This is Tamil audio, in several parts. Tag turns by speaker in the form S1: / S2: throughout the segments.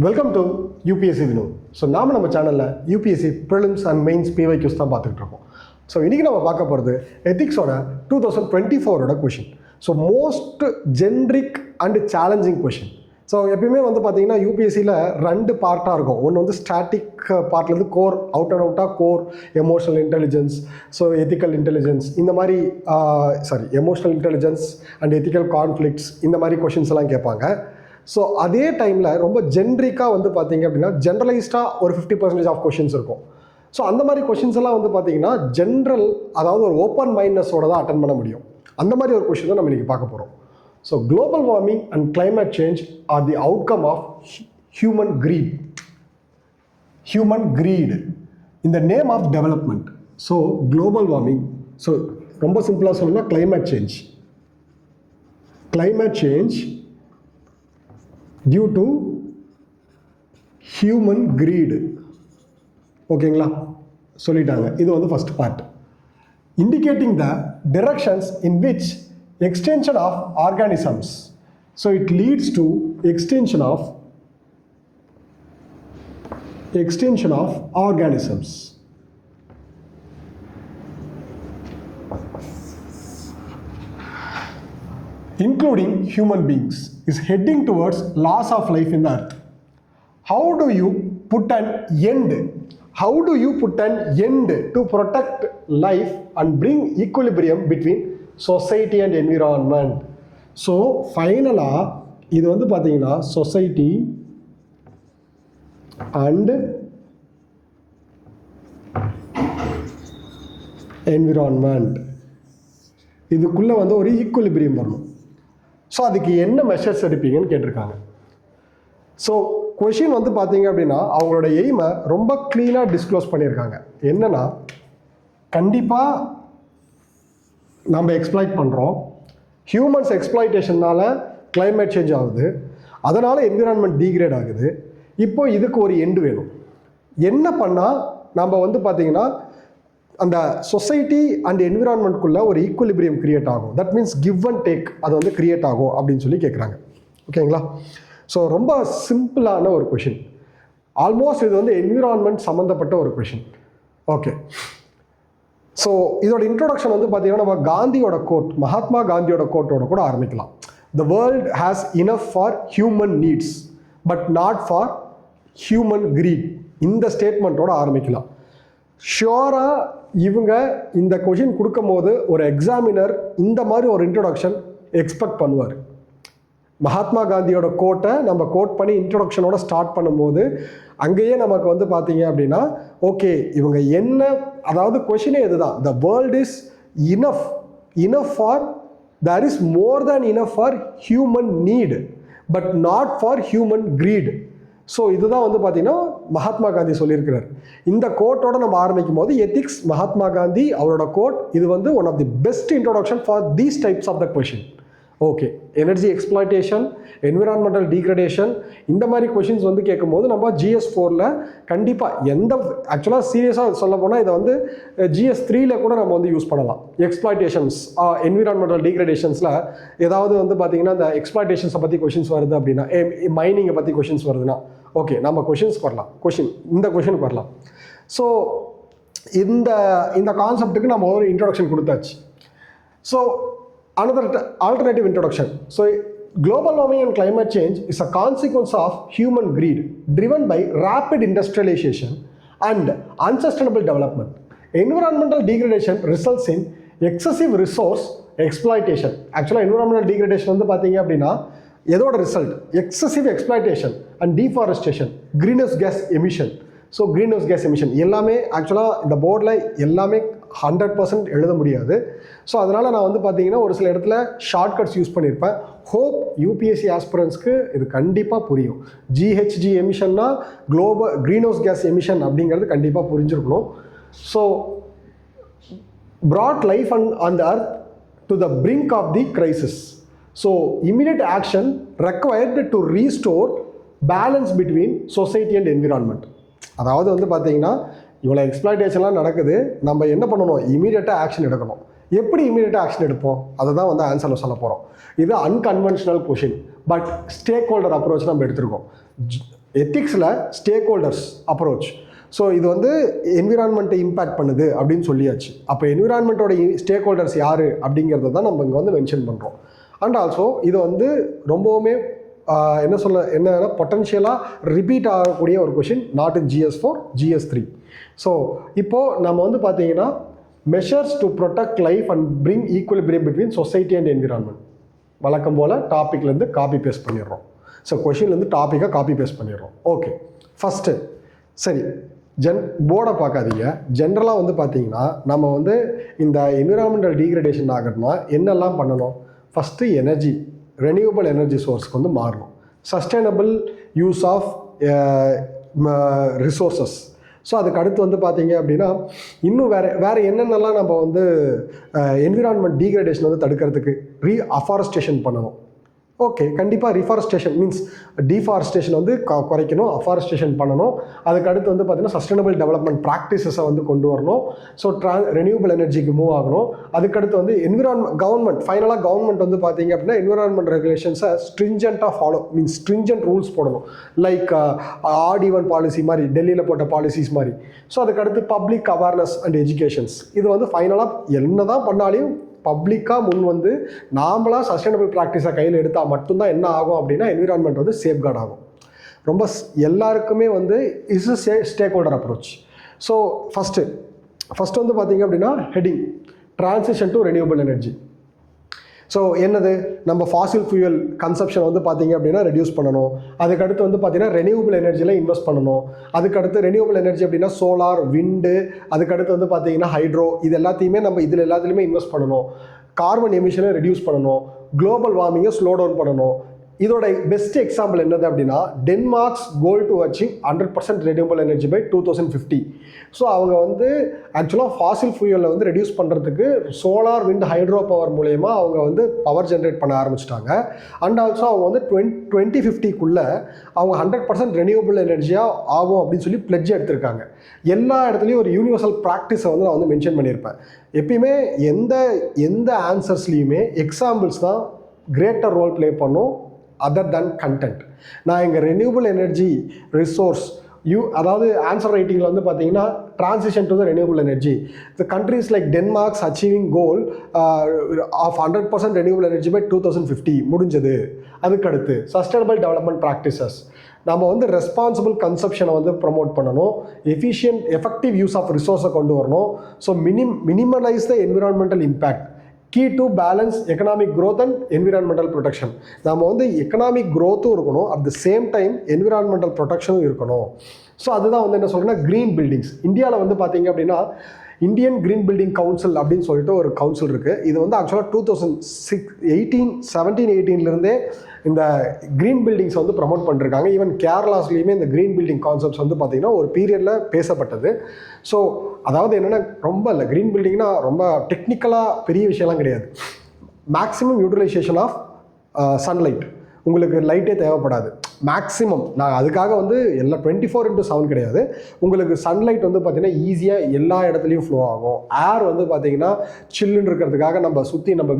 S1: Welcome to UPSC Vinod. So நம்ம சேனலில் UPSC prelims and mains PYQs தான் பார்த்துக்கிட்டு இருக்கோம். ஸோ இன்றைக்கி நம்ம பார்க்க போகிறது எத்திக்ஸோட 2024 question. So most generic and challenging question. So எப்பயுமே பார்த்தீங்கன்னா யூபிஎஸ்சியில் 2 பார்ட்டாக இருக்கும். ஒன்று ஸ்டாட்டிக் பார்ட்லேருந்து கோர் அவுட்டாக core emotional intelligence, so ethical intelligence, இந்த மாதிரி emotional intelligence and ethical conflicts, இந்த மாதிரி கொஷின்ஸ் எல்லாம் கேட்பாங்க. ஸோ அதே டைமில் ரொம்ப ஜென்ரிக்காக பார்த்தீங்க அப்படின்னா ஜென்ரலைஸ்டாக ஒரு 50% ஆஃப் கொஷின்ஸ் இருக்கும். ஸோ அந்த மாதிரி கொஷின்ஸ் எல்லாம் பார்த்தீங்கன்னா ஜென்ரல், அதாவது ஒரு ஓப்பன் மைண்ட்னஸோட தான் அட்டன் பண்ண முடியும். அந்த மாதிரி ஒரு கொஷின் தான் நம்ம இன்றைக்கி பார்க்க போகிறோம். So global warming and climate change are the outcome of human greed in the name of development. So global warming, so ரொம்ப சிம்பிளாக சொல்லணும்னா climate change due to human greed. ஓகேங்களா, சொல்லிட்டாங்க. இது first part. Indicating the directions in which extension of organisms. So it leads to extension of organisms. Including human beings, is heading towards loss of life in the earth. How do you put an end to protect life and bring equilibrium between society and environment? So finally இது பார்த்தீங்கன்னா society and environment, இதுக்குள்ள ஒரு ஈக்குலிபிரியம் வரணும். ஸோ அதுக்கு என்ன மெஷர்ஸ் எடுப்பீங்கன்னு கேட்டிருக்காங்க. ஸோ கொஷின் பார்த்தீங்க அப்படின்னா அவங்களோட எய்மை ரொம்ப க்ளீனாக டிஸ்க்ளோஸ் பண்ணியிருக்காங்க. என்னன்னா, கண்டிப்பாக நம்ம எக்ஸ்ப்ளாய்ட் பண்ணுறோம், ஹியூமன்ஸ் எக்ஸ்ப்ளாய்டேஷனால் climate சேஞ்ச் ஆகுது, அதனால் என்விரான்மெண்ட் டீக்ரேட் ஆகுது. இப்போ இதுக்கு ஒரு எண்டு வேணும். என்ன பண்ணால் நம்ம பார்த்தீங்கன்னா அந்த சொசைட்டி அண்ட் என்விரான்மெண்ட்குள்ளே ஒரு ஈக்குலிபிரியம் கிரியேட் ஆகும். That means give and take, அது கிரியேட் ஆகும் அப்படின்னு சொல்லி கேட்குறாங்க. ஓகேங்களா? ஸோ ரொம்ப சிம்பிளான ஒரு கொஷின். ஆல்மோஸ்ட் இது என்விரான்மெண்ட் சம்மந்தப்பட்ட ஒரு கொஷின். ஓகே, ஸோ இதோட இன்ட்ரோடக்ஷன் பார்த்தீங்கன்னா நம்ம காந்தியோட கோட், மகாத்மா காந்தியோட கோட்டோட கூட ஆரம்பிக்கலாம். The world has enough for human needs but not for human greed. இந்த ஸ்டேட்மெண்ட்டோட ஆரம்பிக்கலாம். ஷியோராக இவங்க இந்த கொஷின் கொடுக்கும் போது ஒரு எக்ஸாமினர் இந்த மாதிரி ஒரு இன்ட்ரோடக்ஷன் எக்ஸ்பெக்ட் பண்ணுவார். மகாத்மா காந்தியோட கோட்டை நம்ம கோட் பண்ணி இன்ட்ரோடக்ஷனோட ஸ்டார்ட் பண்ணும்போது அங்கேயே நமக்கு பார்த்தீங்க அப்படின்னா ஓகே, இவங்க என்ன, அதாவது கொஷினே இதுதான். The world is enough for, there is more than enough for human need but not for human greed. So இதுதான் பார்த்தீங்கன்னா மகாத்மா காந்தி சொல்லியிருக்கிறார். இந்த கோட்டோட நம்ம ஆரம்பிக்கும் போது எத்திக்ஸ் மகாத்மா காந்தி அவரோட கோட். இது one of the best introduction for these types of the question. Okay, energy exploitation, environmental degradation, இந்த மாதிரி கொஷின்ஸ் கேட்கும்போது நம்ம GS4ல் கண்டிப்பாக ஆக்சுவலாக சீரியஸாக சொல்ல போனால் இதை GS3ல் கூட நம்ம யூஸ் பண்ணலாம். எக்ஸ்ப்ளாய்டேஷன்ஸ், என்விரான்மெண்டல் டீக்ரடேஷன்ஸில் ஏதாவது பார்த்தீங்கன்னா இந்த எக்ஸ்ப்ளாய்டேஷன்ஸை பற்றி கொஷின்ஸ் வருது அப்படின்னா, மைனிங்கை பற்றி கொஷின்ஸ் வருதுன்னா ஓகே, நம்ம கொஷின்ஸ்க்கு வரலாம். இந்த கொஷினுக்கு வரலாம். ஸோ இந்த கான்செப்டுக்கு நம்ம ஒரு இன்ட்ரோடக்ஷன் கொடுத்தாச்சு. So another alternative introduction. So global warming and climate change is a consequence of human greed driven by rapid industrialization and unsustainable development. Environmental degradation results in excessive resource exploitation. Actually environmental degradation பார்த்தீங்க அப்படின்னா எதோட result? Excessive exploitation and deforestation, greenhouse gas emission. So greenhouse gas emission எல்லாமே ஆக்சுவலாக இந்த போர்டில் எல்லாமே 100% எழுத முடியாது. ஸோ அதனால் நான் பார்த்தீங்கன்னா ஒரு சில இடத்துல ஷார்ட்கட்ஸ் யூஸ் பண்ணியிருப்பேன். ஹோப் யூபிஎஸ்சி ஆஸ்பிரன்ஸ்க்கு இது கண்டிப்பாக புரியும். GHG எமிஷன்னா greenhouse gas emission அப்படிங்கிறது கண்டிப்பாக புரிஞ்சிருக்கணும். So brought life on the earth to the brink of the crisis. So immediate action required to restore balance between society and environment. அதாவது பார்த்தீங்கன்னா இவ்வளோ எக்ஸ்ப்ளாய்டேஷன்லாம் நடக்குது, நம்ம என்ன பண்ணணும்? இமீடியட்டாக ஆக்ஷன் எடுக்கணும். எப்படி இமீடியட்டாக ஆக்ஷன் எடுப்போம்? அதை தான் ஆன்சரில் சொல்ல போகிறோம். இது unconventional question, but stakeholder approach நம்ம எடுத்திருக்கோம். எத்திக்ஸில் ஸ்டேக் ஹோல்டர்ஸ் அப்ரோச். ஸோ இது வந்து என்விரான்மெண்ட்டை இம்பேக்ட் பண்ணுது அப்படின்னு சொல்லியாச்சு. அப்போ என்விரான்மெண்ட்டோட ஸ்டேக் ஹோல்டர்ஸ் யார் அப்படிங்கிறத தான் நம்ம இங்கே வந்து மென்ஷன் பண்ணுறோம். அண்ட் ஆல்சோ இது வந்து ரொம்பவுமே என்னன்னா பொட்டன்ஷியலாக ரிப்பீட் ஆகக்கூடிய ஒரு question, not in GS4, GS3. So இப்போது நம்ம வந்து பார்த்தீங்கன்னா measures to protect life and bring equilibrium between society and environment. வழக்கம் போல் டாப்பிக்லேருந்து காப்பி பேஸ்ட் பண்ணிடுறோம். ஸோ கொஷின்லேருந்து டாப்பிக்காக காப்பி பேஸ்ட் பண்ணிடுறோம். ஓகே, ஃபஸ்ட்டு சரி, போர்டை பார்க்காதீங்க. ஜென்ரலாக வந்து பார்த்தீங்கன்னா நம்ம வந்து இந்த என்விரான்மெண்டல் டீக்ரடேஷன் ஆகணும்னா என்னெல்லாம் பண்ணணும்? ஃபஸ்ட்டு எனர்ஜி, ரெனியூவபிள் எனர்ஜி சோர்ஸ்க்கு வந்து மாறணும். Sustainable use of resources. So அதுக்கு அடுத்து வந்து பார்த்தீங்க அப்படின்னா இன்னும் வேறு என்னென்னலாம் நம்ம வந்து என்விரான்மெண்ட் டீக்ரடேஷன் வந்து தடுக்கிறதுக்கு அஃபாரஸ்டேஷன் பண்ணணும். ஓகே, கண்டிப்பாக ரிஃபாரஸ்டேஷன் மீன்ஸ் டீஃபாரஸ்டேஷன் வந்து குறைக்கணும், அஃபாரஸ்டேஷன் பண்ணணும். அதுக்கு அடுத்து வந்து பார்த்திங்கன்னா சஸ்டைனபிள் டெவலப்மெண்ட் ப்ராக்டிசஸை வந்து கொண்டு வரணும். ஸோ ரெனியூவபிள் எனர்ஜிக்கு மூவ் ஆகணும். அதுக்கடுத்து வந்து கவர்மெண்ட் ஃபைனலாக கவர்மெண்ட் வந்து பார்த்திங்க அப்படின்னா என்விரான்மெண்ட் ரெகுலேஷன்ஸை ஸ்ட்ரிஞ்சண்ட்டாக ஃபாலோ மீன்ஸ் ஸ்ட்ரிஞ்சன்ட் ரூல்ஸ் போடணும். லைக் RD1 பாலிசி மாதிரி, டெல்லியில் போட்ட பாலிசிஸ் மாதிரி. ஸோ அதுக்கடுத்து பப்ளிக் அவேர்னஸ் அண்ட் எஜுகேஷன்ஸ். இது வந்து ஃபைனலாக என்ன தான் பண்ணாலையும் பப்ளிக்காக முன் வந்து நாமளாக சஸ்டைனபிள் ப்ராக்டிஸை கையில் எடுத்தால் மட்டும்தான் என்ன ஆகும் அப்படின்னா என்விரான்மெண்ட் வந்து சேஃப்கார்ட் ஆகும். ரொம்ப எல்லாருக்குமே வந்து is stakeholder approach. So first வந்து பார்த்திங்க அப்படின்னா heading transition to renewable energy. So என்னது, நம்ம ஃபாசில் ஃபியூயல் கன்சப்ஷன் வந்து பார்த்திங்க அப்படின்னா ரெடியூஸ் பண்ணணும். அதுக்கடுத்து வந்து பார்த்திங்கன்னா ரெனியூவபிள் எனர்ஜியில் இன்வெஸ்ட் பண்ணணும். அதுக்கடுத்து ரெனியூவபிள் எனர்ஜி அப்படின்னா சோலார், விண்டு, அதுக்கடுத்து வந்து பார்த்திங்கன்னா ஹைட்ரோ, இது எல்லாத்தையுமே நம்ம இதில் எல்லாத்துலேயுமே இன்வெஸ்ட் பண்ணணும். கார்பன் எமிஷனை ரெடியூஸ் பண்ணணும். குளோபல் வார்மிங்கை ஸ்லோ டவுன் பண்ணணும். இதோட பெஸ்ட் எக்ஸாம்பிள் என்னது அப்படின்னா Denmark's goal to achieve 100% renewable energy by 2050. So அவங்க வந்து ஆக்சுவலாக ஃபாசில் ஃபியூயலை வந்து ரெடியூஸ் பண்ணுறதுக்கு சோலார், விண்ட், ஹைட்ரோ பவர் மூலயமா அவங்க வந்து பவர் ஜென்ரேட் பண்ண ஆரம்பிச்சிட்டாங்க. அண்ட் ஆல்சோ அவங்க வந்து 2050க்குள்ளே அவங்க 100% ரெனியூவபிள் எனர்ஜியாக ஆகும் அப்படின்னு சொல்லி பிளட்ஜ் எடுத்திருக்காங்க. எல்லா இடத்துலையும் ஒரு யூனிவர்சல் ப்ராக்டிஸை வந்து நான் வந்து மென்ஷன் பண்ணியிருப்பேன். எப்பயுமே எந்த ஆன்சர்ஸ்லேயுமே எக்ஸாம்பிள்ஸ் தான் கிரேட்டர் ரோல் ப்ளே பண்ணும் அதர் தேன் கண்டென்ட். நான் இங்கே ரெனியூவபிள் எனர்ஜி ரிசோர்ஸ் அதாவது ஆன்சர் ரைட்டிங்கில் வந்து பார்த்தீங்கன்னா transition to the renewable energy, the countries like Denmark's achieving goal of 100% renewable energy by 2050 முடிஞ்சது. அதுக்கடுத்து சஸ்டைனபிள் டெவலப்மெண்ட் ப்ராக்டிசஸ், நம்ம வந்து ரெஸ்பான்சிபிள் கன்சப்ஷனை வந்து ப்ரமோட் பண்ணணும். எஃபெக்டிவ் யூஸ் ஆஃப் ரிசோர்ஸை கொண்டு வரணும். So minimalise the environmental impact. Key to balance economic growth and environmental protection. நம்ம வந்து எக்கனாமிக் க்ரோத்தும் இருக்கணும், at the same time environmental ப்ரொடெக்ஷனும் இருக்கணும். ஸோ அதுதான் வந்து என்ன சொல்கிறேன்னா க்ரீன் பில்டிங்ஸ். இந்தியாவில் வந்து பார்த்தீங்க அப்படின்னா இந்தியன் க்ரீன் பில்டிங் கவுன்சில் அப்படின்னு சொல்லிட்டு ஒரு கவுன்சில் இருக்குது. இது வந்து ஆக்சுவலாக 2017-18 இந்த க்ரீன் பில்டிங்ஸ் வந்து ப்ரமோட் பண்ணிருக்காங்க. ஈவன் கேரளாஸ்லேயுமே இந்த க்ரீன் பில்டிங் கான்செப்ட்ஸ் வந்து பார்த்திங்கன்னா ஒரு பீரியடில் பேசப்பட்டது. ஸோ அதாவது என்னென்னா ரொம்ப இல்லை, க்ரீன் பில்டிங்னா ரொம்ப டெக்னிக்கலாக பெரிய விஷயம்லாம் கிடையாது. மேக்ஸிமம் யூட்டிலைசேஷன் ஆஃப் சன்லைட், உங்களுக்கு லைட்டே தேவைப்படாது மேக்ஸிமம். நான் அதுக்காக வந்து எல்லா 24/7 கிடையாது. உங்களுக்கு சன்லைட் வந்து பார்த்திங்கன்னா ஈஸியாக எல்லா இடத்துலையும் ஃப்ளோ ஆகும். ஏர் வந்து பார்த்திங்கன்னா சில்லுன்னு இருக்கிறதுக்காக நம்ம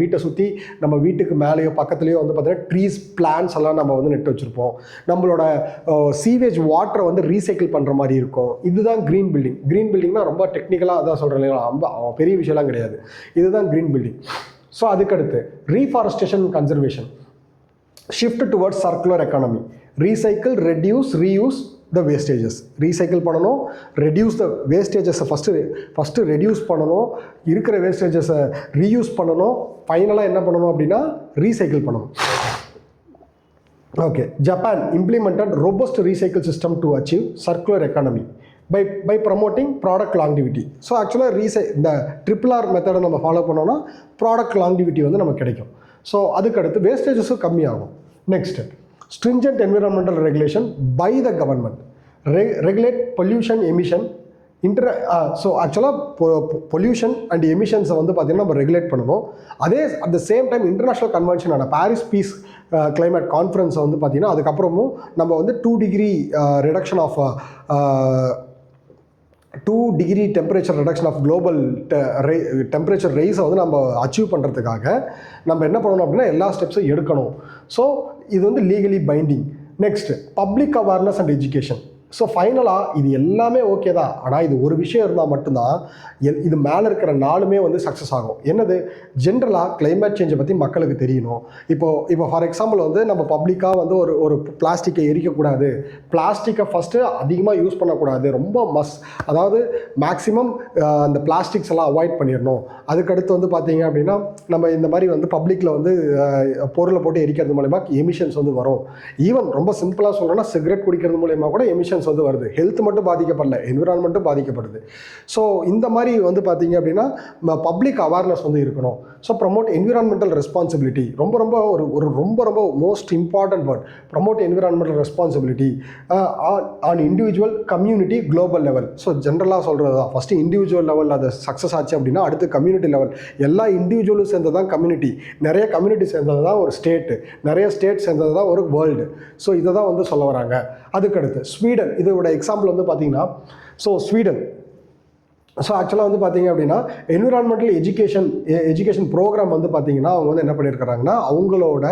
S1: வீட்டை சுற்றி நம்ம வீட்டுக்கு மேலேயோ பக்கத்துலேயோ வந்து பார்த்திங்கன்னா ட்ரீஸ், பிளான்ஸ் எல்லாம் நம்ம வந்து நெட்டு வச்சுருப்போம். நம்மளோட சீவேஜ் வாட்டரை வந்து ரீசைக்கிள் பண்ணுற மாதிரி இருக்கும். இதுதான் க்ரீன் பில்டிங். க்ரீன் பில்டிங்னா ரொம்ப டெக்னிக்கலாக அதான் சொல்கிறேன் இல்லைங்களா, ரொம்ப பெரிய விஷயம்லாம் கிடையாது. இதுதான் க்ரீன் பில்டிங். ஸோ அதுக்கடுத்து reforestation conservation, shift towards circular economy, recycle, reduce, reuse த வேஸ்டேஜஸ். ரீசைக்கிள் பண்ணணும், ரெடியூஸ் த வேஸ்டேஜஸை ஃபஸ்ட்டு ரெடியூஸ் பண்ணணும், இருக்கிற வேஸ்டேஜஸை ரீயூஸ் பண்ணணும், ஃபைனலாக என்ன பண்ணணும் அப்படின்னா ரீசைக்கிள் பண்ணணும். Okay, Japan implemented robust recycle system to achieve circular economy by promoting product longevity. So ஆக்சுவலாக இந்த RRR மெத்தடை நம்ம ஃபாலோ பண்ணோன்னா ப்ராடக்ட் லாங்கிவிட்டி வந்து நமக்கு கிடைக்கும். ஸோ அதுக்கடுத்து வேஸ்டேஜஸும் கம்மியாகும். Next, stringent environmental regulation by the government, regulate pollution emission. So ஆக்சுவலாக பொல்யூஷன் அண்ட் எமிஷன்ஸை வந்து பார்த்திங்கன்னா நம்ம ரெகுலேட் பண்ணணும். அதே at the same time international கன்வென்ஷனான பாரிஸ் பீஸ் கிளைமேட் கான்ஃபரன்ஸை வந்து பார்த்திங்கன்னா அதுக்கப்புறமும் நம்ம வந்து 2 degree reduction of 2 degree temperature reduction of global temperature ரைஸை வந்து நம்ம அச்சீவ் பண்ணுறதுக்காக நம்ம என்ன பண்ணணும் அப்படின்னா எல்லா ஸ்டெப்ஸும் எடுக்கணும். ஸோ இது வந்து legally binding. Next public awareness and education. So ஃபைனலாக இது எல்லாமே ஓகே தான், ஆனால் இது ஒரு விஷயம் இருந்தால் மட்டும்தான் இது மேலே இருக்கிற நாளுமே வந்து சக்ஸஸ் ஆகும். என்னது? ஜென்ரலாக கிளைமேட் சேஞ்சை பற்றி மக்களுக்கு தெரியணும். இப்போ ஃபார் எக்ஸாம்பிள் வந்து நம்ம பப்ளிக்காக வந்து ஒரு பிளாஸ்டிக்கை எரிக்கக்கூடாது, பிளாஸ்டிக்கை ஃபஸ்ட்டு அதிகமாக யூஸ் பண்ணக்கூடாது, ரொம்ப அதாவது மேக்ஸிமம் அந்த பிளாஸ்டிக்ஸ் எல்லாம் அவாய்ட் பண்ணிடணும். அதுக்கடுத்து வந்து பார்த்தீங்க அப்படின்னா நம்ம இந்த மாதிரி வந்து பப்ளிக்கில் வந்து பொருளை போட்டு எரிக்கிறது மூலமா எமிஷன்ஸ் வந்து வரும். ஈவன் ரொம்ப சிம்பிளாக சொல்லணும்னா சிகரெட் குடிக்கிறது மூலயமா கூட எமிஷன்ஸ் வந்து வருது. ஹெல்த் மட்டும் பாதிக்கப்படல, என்விரான்மெண்ட்டும் பாதிக்கப்படுது. ஸோ இந்த மாதிரி வந்து பார்த்தீங்க அப்படின்னா பப்ளிக் அவேர்னஸ் வந்து இருக்கணும். ஸோ ப்ரமோட் என்விரான்மெண்டல் ரெஸ்பான்சிபிலிட்டி, ரொம்ப ரொம்ப ரொம்ப most important word. Promote environmental responsibility on individual, community, global level. So ஜென்ரலாக சொல்கிறது தான், ஃபஸ்ட்டு இண்டிவிஜுவல் லெவல் அது சக்ஸஸ் ஆச்சு அப்படின்னா அடுத்து கம்யூனிட்டி லெவல். எல்லா இண்டிவிஜுவலும் சேர்ந்தது தான் கம்யூனிட்டி, நிறைய கம்யூனிட்டி சேர்ந்தது தான் ஒரு ஸ்டேட்டு, நிறைய ஸ்டேட் சேர்ந்தது தான் ஒரு வேர்ல்டு. ஸோ இதை தான் வந்து சொல்ல வராங்க. அதுக்கடுத்து ஸ்வீடன், இதோட எக்ஸாம்பிள் வந்து பார்த்தீங்கன்னா ஸ்வீடன். ஸோ ஆக்சுவலாக வந்து பார்த்தீங்க அப்படின்னா என்விரான்மெண்டல் எஜுகேஷன் ப்ரோக்ராம் வந்து பார்த்தீங்கன்னா அவங்க வந்து என்ன பண்ணியிருக்கிறாங்கன்னா அவங்களோட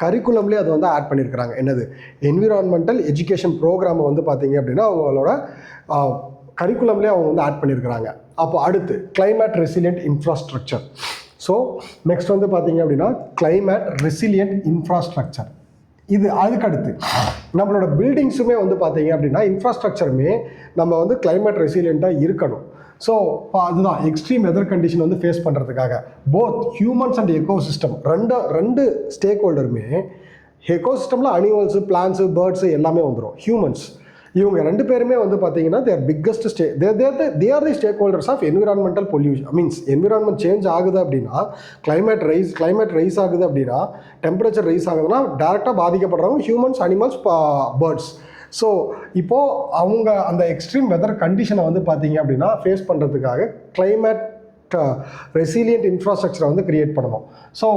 S1: கரிக்குலம்லேயே அதை வந்து ஆட் பண்ணியிருக்கிறாங்க. என்னது? என்விரான்மெண்டல் எஜுகேஷன் ப்ரோக்ராமை வந்து பார்த்தீங்க அப்படின்னா அவங்களோட கரிக்குலம்லேயே அவங்க வந்து ஆட் பண்ணியிருக்கிறாங்க. அப்போ அடுத்து climate resilient infrastructure. So next வந்து பார்த்தீங்க அப்படின்னா கிளைமேட் ரெசிலியன்ட் இன்ஃப்ராஸ்ட்ரக்சர். இது அதுக்கடுத்து நம்மளோட பில்டிங்ஸுமே வந்து பார்த்தீங்க அப்படின்னா இன்ஃப்ராஸ்ட்ரக்சருமே நம்ம வந்து கிளைமேட் ரெசிலியண்ட்டாக இருக்கணும். ஸோ அதுதான் எக்ஸ்ட்ரீம் வெதர் கண்டிஷன் வந்து ஃபேஸ் பண்ணுறதுக்காக போத் ஹியூமன்ஸ் அண்ட் எக்கோசிஸ்டம் ரெண்டு ஸ்டேக் ஹோல்டருமே, எக்கோசிஸ்டமில் அனிமல்ஸு, பிளான்ஸு, பேர்ட்ஸு எல்லாமே வந்துடும். ஹியூமன்ஸ் இவங்க ரெண்டு பேருமே வந்து பார்த்தீங்கன்னா their biggest they are the stakeholders of environmental pollution. Means environment change ஆகுது அப்படின்னா, கிளைமேட் ரைஸ் ஆகுது அப்படின்னா, டெம்பரேச்சர் ரைஸ் ஆகுதுன்னா டேரெக்டாக பாதிக்கப்படுறவங்க ஹியூமன்ஸ், அனிமல்ஸ், பேர்ட்ஸ். ஸோ இப்போது அவங்க அந்த எக்ஸ்ட்ரீம் வெதர் கண்டிஷனை வந்து பார்த்தீங்க அப்படின்னா ஃபேஸ் பண்ணுறதுக்காக கிளைமேட் ரெசிலியன்ட் இன்ஃப்ராஸ்ட்ரக்சரை வந்து கிரியேட் பண்ணணும். So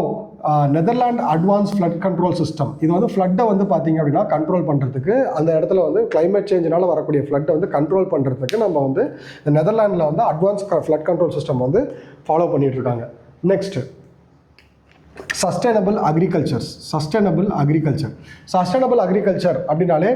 S1: Netherland advance flood control system, இது வந்து ஃப்ளட்டை வந்து பார்த்தீங்க அப்படின்னா கண்ட்ரோல் பண்ணுறதுக்கு, அந்த இடத்துல வந்து கிளைமேட் சேஞ்சினால் வரக்கூடிய ஃப்ளட்டை வந்து கண்ட்ரோல் பண்ணுறதுக்கு நம்ம வந்து இந்த நெதர்லாண்டில் வந்து அட்வான்ஸ் ஃப்ளட் கண்ட்ரோல் சிஸ்டம் வந்து ஃபாலோ பண்ணிகிட்டு இருக்காங்க. நெக்ஸ்ட்டு சஸ்டைனபிள் அக்ரிகல்ச்சர் அப்படின்னாலே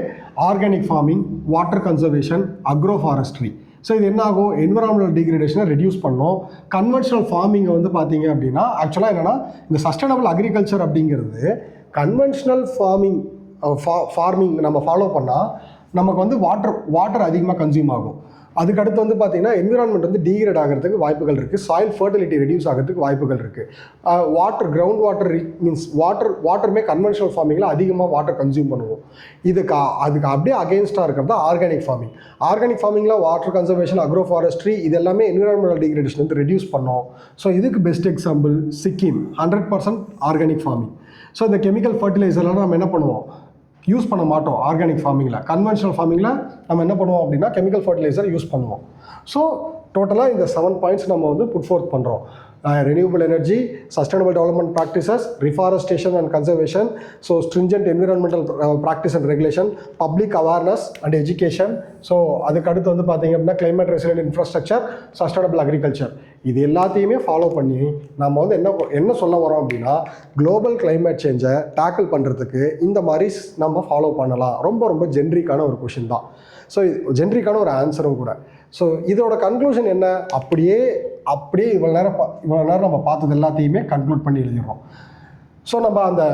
S1: organic farming, water conservation, agro forestry. So இது என்ன ஆகும்? என்விரான்மெண்டல் டிகிரேடேஷனை ரெடியூஸ் பண்ணோம். கன்வென்ஷனல் ஃபார்மிங்கை வந்து பார்த்தீங்க அப்படின்னா ஆக்சுவலாக என்னென்னா இந்த சஸ்டைனபிள் அக்ரிகல்ச்சர் அப்படிங்கிறது கன்வென்ஷனல் ஃபார்மிங் நம்ம ஃபாலோ பண்ணால் நமக்கு வந்து வாட்டர் அதிகமாக கன்சியூம் ஆகும். அதுக்கடுத்து வந்து பார்த்தீங்கன்னா என்விரான்மெண்ட் வந்து டீக்ரேட் ஆகிறதுக்கு வாய்ப்புகள் இருக்குது, சாயில் ஃபர்டிலிட்டி ரெடியூஸ் ஆகிறதுக்கு வாய்ப்புகள் இருக்குது. கிரவுண்ட் வாட்டர் மீன்ஸ் வாட்டருமே கன்வென்ஷனல் ஃபார்மிங்கில் அதிகமாக வாட்டர் கன்சியூம் பண்ணுவோம். அதுக்கு அப்படியே அகெயின்ஸ்டாக இருக்கிறது தான் ஆர்கானிக் ஃபார்மிங்கில் வாட்டர் கன்சர்வேஷன், அக்ரோ ஃபாரஸ்ட்ரி, இது எல்லாமே என்விரான்மெண்டல் டிகிரேடேஷன் வந்து ரெடியூஸ் பண்ணோம். ஸோ இதுக்கு best example Sikkim, 100% organic farming. So இந்த கெமிக்கல் ஃபர்டிலைசர்லாம் நம்ம என்ன பண்ணுவோம்? யூஸ் பண்ண மாட்டோம். ஆர்கானிக் ஃபார்மிங்கில், கன்வென்ஷனல் ஃபார்மிங்கில் நம்ம என்ன பண்ணுவோம் அப்படின்னா கெமிக்கல் ஃபர்டிலைசர் யூஸ் பண்ணுவோம். ஸோ டோட்டலாக இந்த 7 பாயிண்ட்ஸ் நம்ம வந்து புட் ஃபோர்த் பண்ணுறோம். renewable energy, sustainable development practices, reforestation and conservation, so stringent environmental practice and regulation, public awareness and education. So அதுக்கு அடுத்து வந்து பார்த்தீங்க அப்படின்னா climate resilient infrastructure, sustainable agriculture. இது எல்லாத்தையுமே ஃபாலோ பண்ணி நம்ம வந்து என்ன சொல்ல வரோம் அப்படின்னா குளோபல் கிளைமேட் சேஞ்சை டேக்கிள் பண்ணுறதுக்கு இந்த மாதிரி நம்ம ஃபாலோ பண்ணலாம். ரொம்ப ஜென்ரிக்கான ஒரு கொஷின் தான். ஸோ ஜென்ரிக்கான ஒரு ஆன்சரும் கூட. ஸோ இதோட கன்க்ளூஷன் என்ன? அப்படியே இவ்வளோ நேரம் நம்ம பார்த்தது எல்லாத்தையுமே கன்க்ளூட் பண்ணி எழுதிடுறோம். ஸோ நம்ம அந்த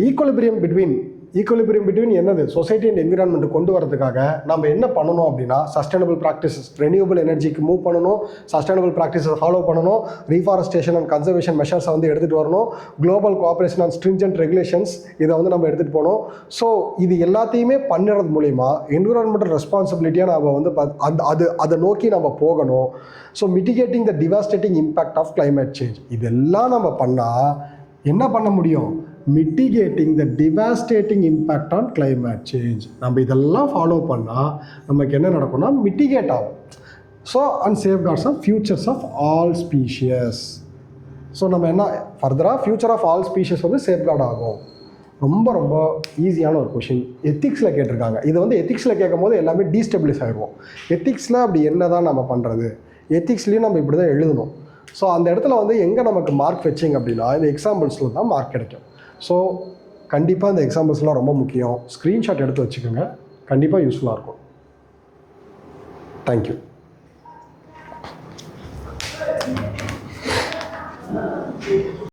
S1: ஈக்குவலிபிரியம் பிட்வீன் என்னது சொசைட்டி அண்ட் என்விரான்மெண்ட் கொண்டு வரதுக்காக நம்ம என்ன பண்ணணும் அப்படின்னா சஸ்டைனபிள் ப்ராக்டிசஸ், ரெனியூவபிள் எனர்ஜிக்கு மூவ் பண்ணணும், சஸ்டைனபிள் ப்ராக்டிஸை ஃபாலோ பண்ணணும், ரீஃபாரஸ்டேஷன் அண்ட் கன்சர்வேஷன் மெஷர்ஸை வந்து எடுத்துகிட்டு வரணும், global cooperation and stringent regulations இதை வந்து நம்ம எடுத்துகிட்டு போகணும். ஸோ இது எல்லாத்தையுமே பண்ணுறது மூலிமா என்விரான்மெண்டல் ரெஸ்பான்சிபிலிட்டியாக நம்ம வந்து அதை நோக்கி நம்ம போகணும். So mitigating the devastating impact of climate change, இதெல்லாம் நம்ம பண்ணால் என்ன பண்ண முடியும்? Mitigating the devastating impact on climate change. நம்ம இதெல்லாம் ஃபாலோ பண்ணால் நமக்கு என்ன நடக்கும்னா மிட்டிகேட் ஆகும். So and safeguards of futures of all species. So நம்ம என்ன ஃபர்தராக ஃபியூச்சர் ஆஃப் ஆல் ஸ்பீஷியஸ் வந்து சேஃப்கார்ட் ஆகும். ரொம்ப ஈஸியான ஒரு கொஷின். எத்திக்ஸில் கேட்டிருக்காங்க. இது வந்து எத்திக்ஸில் கேட்கும் போது எல்லாமே டீஸ்டெபிலைஸ் ஆகிடுவோம். எத்திக்ஸில் அப்படி என்ன தான் நம்ம பண்ணுறது? எத்திக்ஸ்லேயும் நம்ம இப்படி தான் எழுதணும். ஸோ அந்த இடத்துல வந்து எங்கே நமக்கு மார்க் வச்சிங்க அப்படின்னா இந்த எக்ஸாம்பிள்ஸில் தான் மார்க் கிடைக்கும். ஸோ கண்டிப்பாக இந்த எக்ஸாம்பிள்ஸ்லாம் ரொம்ப முக்கியம். ஸ்க்ரீன்ஷாட் எடுத்து வச்சுக்கோங்க, கண்டிப்பாக யூஸ்ஃபுல்லாக இருக்கும். தேங்க்யூ.